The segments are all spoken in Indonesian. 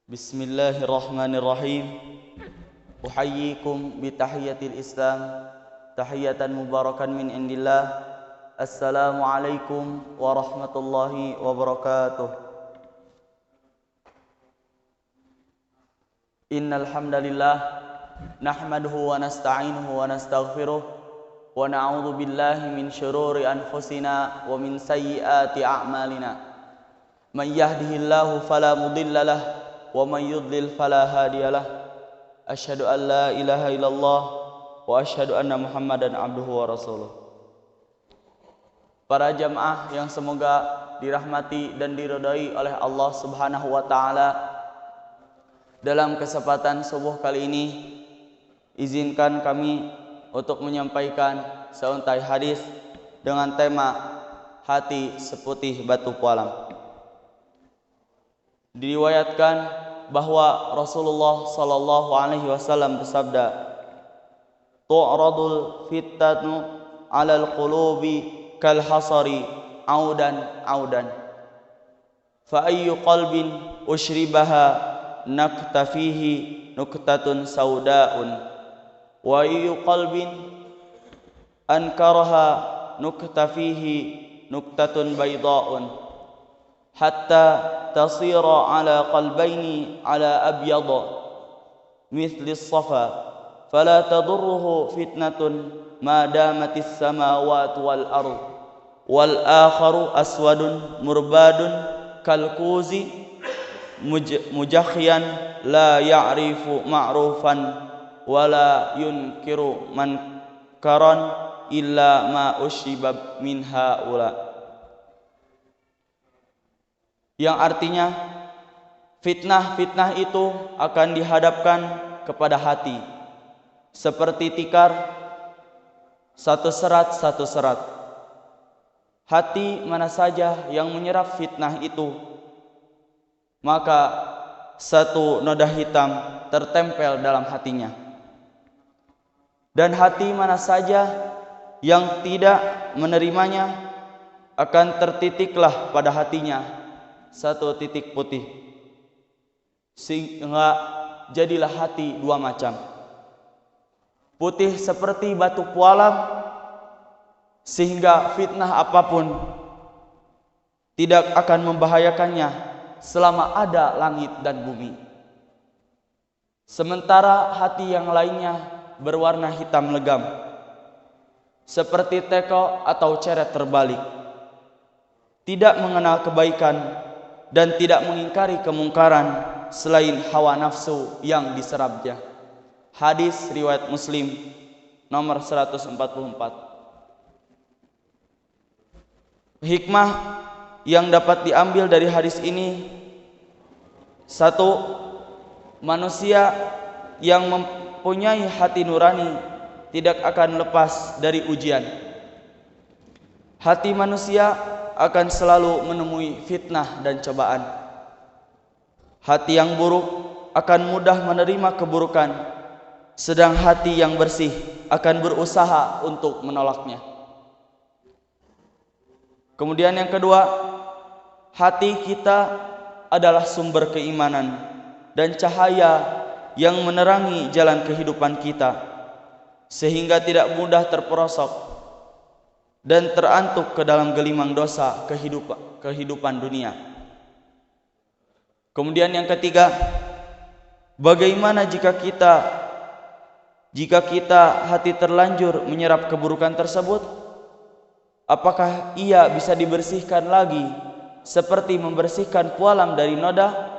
Bismillahirrahmanirrahim. Uhayyikum bitahiyatil Islam, tahiyatan mubarakan min indillah. Assalamualaikum warahmatullahi wabarakatuh. Innal hamdalillah nahmaduhu wa nasta'inuhu wa nastaghfiruh wa na'udzu billahi min shururi anfusina wa min sayyiati a'malina. Man yahdihillahu fala mudilla lahu wa man yudlil fala hadiyalah. Asyhadu an la ilaha illallah wa asyhadu anna Muhammadan abduhu wa rasuluh. Para jamaah yang semoga dirahmati dan diridhai oleh Allah Subhanahu wa taala, dalam kesempatan subuh kali ini izinkan kami untuk menyampaikan seuntai hadis dengan tema hati seputih batu pualam. Diriwayatkan bahwa Rasulullah sallallahu alaihi wasallam bersabda, "Tu'radul fitnatu 'alal qulubi kal hasari audan audan. Fa ayyu qalbin ushribaha naktafihi nuktatun saudaun wa ayyu qalbin ankaraha nuktafihi nuktatun baydaun hatta tasira ala qalbaini ala abyad mithli as-safa fala tadurruhu fitnatun ma damatis samawati wal ard wal akharu aswadun murbadun kal kuzi mujakhyan la ya'rifu ma'rufan wala yunkiru mankaran illa ma ushiba min haula." Yang artinya fitnah-fitnah itu akan dihadapkan kepada hati seperti tikar, satu serat. Hati mana saja yang menyerap fitnah itu, maka satu noda hitam tertempel dalam hatinya. Dan hati mana saja yang tidak menerimanya, akan tertitiklah pada hatinya satu titik putih, sehingga jadilah hati dua macam. Putih seperti batu pualam, sehingga fitnah apapun tidak akan membahayakannya selama ada langit dan bumi. Sementara hati yang lainnya berwarna hitam legam, seperti teko atau ceret terbalik, tidak mengenal kebaikan dan tidak mengingkari kemungkaran selain hawa nafsu yang diserapnya. Hadis riwayat Muslim nomor 144. Hikmah yang dapat diambil dari hadis ini: satu, manusia yang mempunyai hati nurani tidak akan lepas dari ujian. Hati manusia akan selalu menemui fitnah dan cobaan. Hati yang buruk akan mudah menerima keburukan, sedang hati yang bersih akan berusaha untuk menolaknya. Kemudian yang kedua, hati kita adalah sumber keimanan dan cahaya yang menerangi jalan kehidupan kita, sehingga tidak mudah terperosok dan terantuk ke dalam gelimang dosa kehidupan dunia. Kemudian yang ketiga, bagaimana jika kita hati terlanjur menyerap keburukan tersebut? Apakah ia bisa dibersihkan lagi seperti membersihkan pualam dari noda?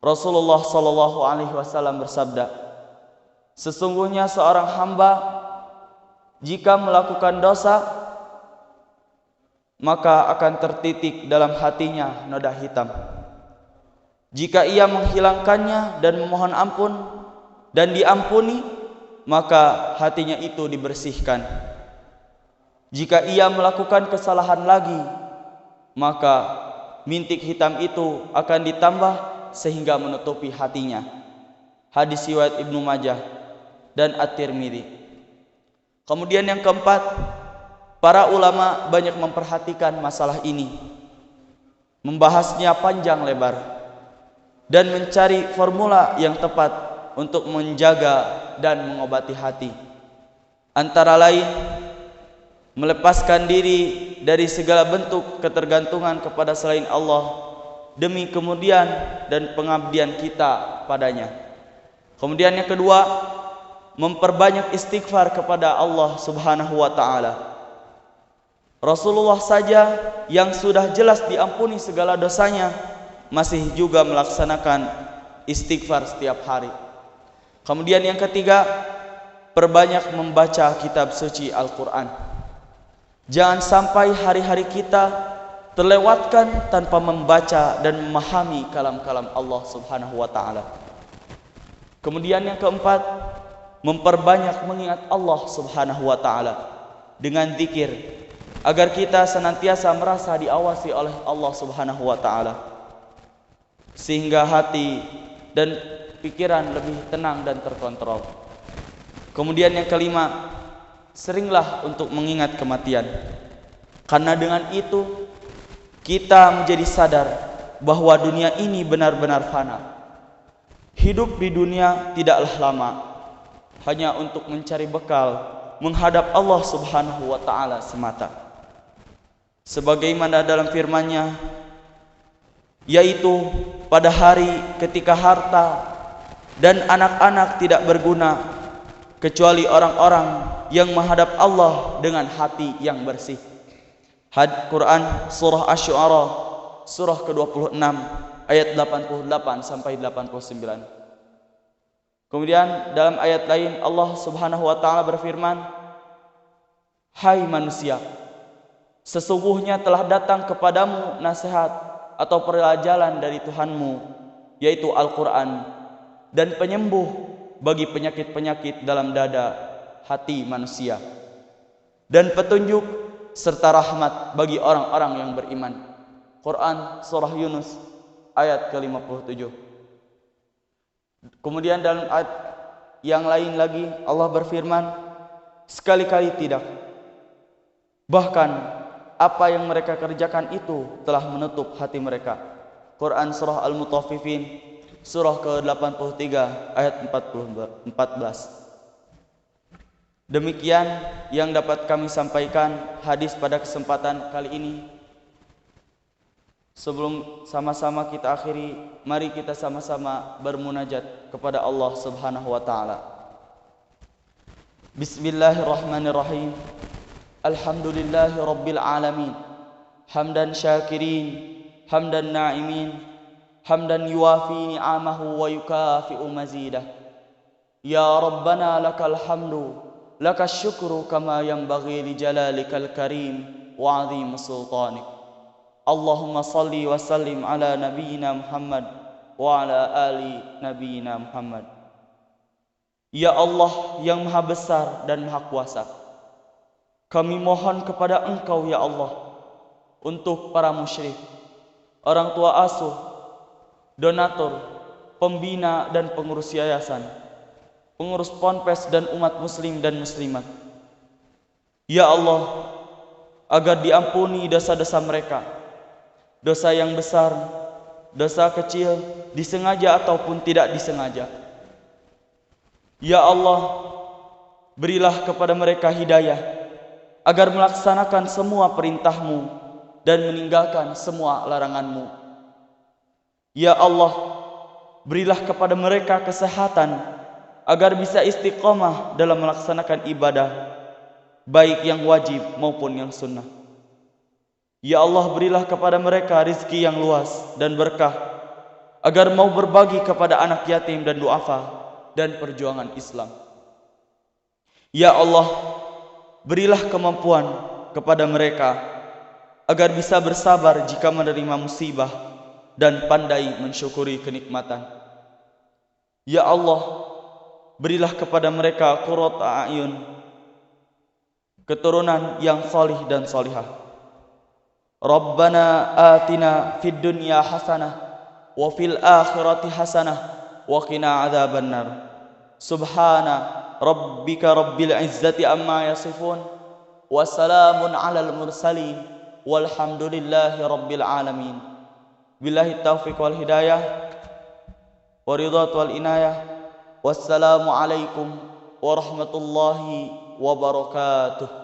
Rasulullah sallallahu alaihi wasallam bersabda, "Sesungguhnya seorang hamba jika melakukan dosa, maka akan tertitik dalam hatinya noda hitam. Jika ia menghilangkannya dan memohon ampun dan diampuni, maka hatinya itu dibersihkan. Jika ia melakukan kesalahan lagi, maka bintik hitam itu akan ditambah sehingga menutupi hatinya." Hadis riwayat Ibnu Majah dan At-Tirmidzi. Kemudian yang keempat, para ulama banyak memperhatikan masalah ini, membahasnya panjang lebar. dan mencari formula yang tepat untuk menjaga dan mengobati hati. Antara lain, melepaskan diri dari segala bentuk ketergantungan kepada selain Allah demi kemudian dan pengabdian kita padanya. Kemudian yang kedua, memperbanyak istighfar kepada Allah Subhanahu wa taala. Rasulullah saja yang sudah jelas diampuni segala dosanya masih juga melaksanakan istighfar setiap hari. Kemudian yang ketiga, perbanyak membaca kitab suci Al-Quran. Jangan sampai hari-hari kita terlewatkan tanpa membaca dan memahami kalam-kalam Allah Subhanahu wa taala. Kemudian yang keempat, memperbanyak mengingat Allah Subhanahu wa taala dengan zikir agar kita senantiasa merasa diawasi oleh Allah Subhanahu wa taala, sehingga hati dan pikiran lebih tenang dan terkontrol. Kemudian yang kelima, seringlah untuk mengingat kematian. Karena dengan itu kita menjadi sadar bahwa dunia ini benar-benar fana. Hidup di dunia tidaklah lama, hanya untuk mencari bekal menghadap Allah Subhanahu wa taala semata. Sebagaimana dalam firman-Nya, yaitu pada hari ketika harta dan anak-anak tidak berguna kecuali orang-orang yang menghadap Allah dengan hati yang bersih. Quran surah Asy-Syu'ara surah ke-26 ayat 88 sampai 89. Kemudian dalam ayat lain Allah Subhanahu wa taala berfirman, "Hai manusia, sesungguhnya telah datang kepadamu nasihat atau pelajaran dari Tuhanmu, yaitu Al-Quran, dan penyembuh bagi penyakit-penyakit dalam dada hati manusia, dan petunjuk serta rahmat bagi orang-orang yang beriman." Quran surah Yunus ayat ke-57. Kemudian dalam ayat yang lain lagi Allah berfirman, "Sekali-kali tidak. Bahkan apa yang mereka kerjakan itu telah menutup hati mereka." Quran surah Al-Mutaffifin surah ke-83 ayat 14. Demikian yang dapat kami sampaikan hadis pada kesempatan kali ini. Sebelum sama-sama kita akhiri, mari kita sama-sama bermunajat kepada Allah Subhanahu wa taala. Bismillahirrahmanirrahim. Alhamdulillahi rabbil alamin. Hamdan syakirin, hamdan na'imin, hamdan yuwafi ni'amahu wa yukafi'u mazidah. Ya Rabbana lakal hamdu, lakas syukru kama yanbaghi li jalalikal karim wa 'azimi sultanik. Allahumma salli wa sallim ala nabiyyina Muhammad wa ala ali nabiyyina Muhammad. Ya Allah yang maha besar dan maha kuasa, kami mohon kepada Engkau ya Allah untuk para musyrik, orang tua asuh, donatur, pembina dan pengurus yayasan, pengurus ponpes dan umat muslim dan muslimat. Ya Allah, agar diampuni dosa-dosa mereka, dosa yang besar, dosa kecil, disengaja ataupun tidak disengaja. Ya Allah, berilah kepada mereka hidayah agar melaksanakan semua perintah-Mu dan meninggalkan semua larangan-Mu. Ya Allah, berilah kepada mereka kesehatan agar bisa istiqomah dalam melaksanakan ibadah, baik yang wajib maupun yang sunnah. Ya Allah, berilah kepada mereka rizki yang luas dan berkah agar mau berbagi kepada anak yatim dan duafa dan perjuangan Islam. Ya Allah, berilah kemampuan kepada mereka agar bisa bersabar jika menerima musibah dan pandai mensyukuri kenikmatan. Ya Allah, berilah kepada mereka qurrata a'yun, keturunan yang salih dan salihah. Rabbana atina fid dunya hasanah wa fil akhirati hasanah wa qina adzabannar. Subhana rabbika rabbil izzati amma yasifun wa salamun alal mursalin walhamdulillahi rabbil alamin. Billahi taufiq wal hidayah. waridhat wal inayah. Wassalamu alaikum warahmatullahi wabarakatuh.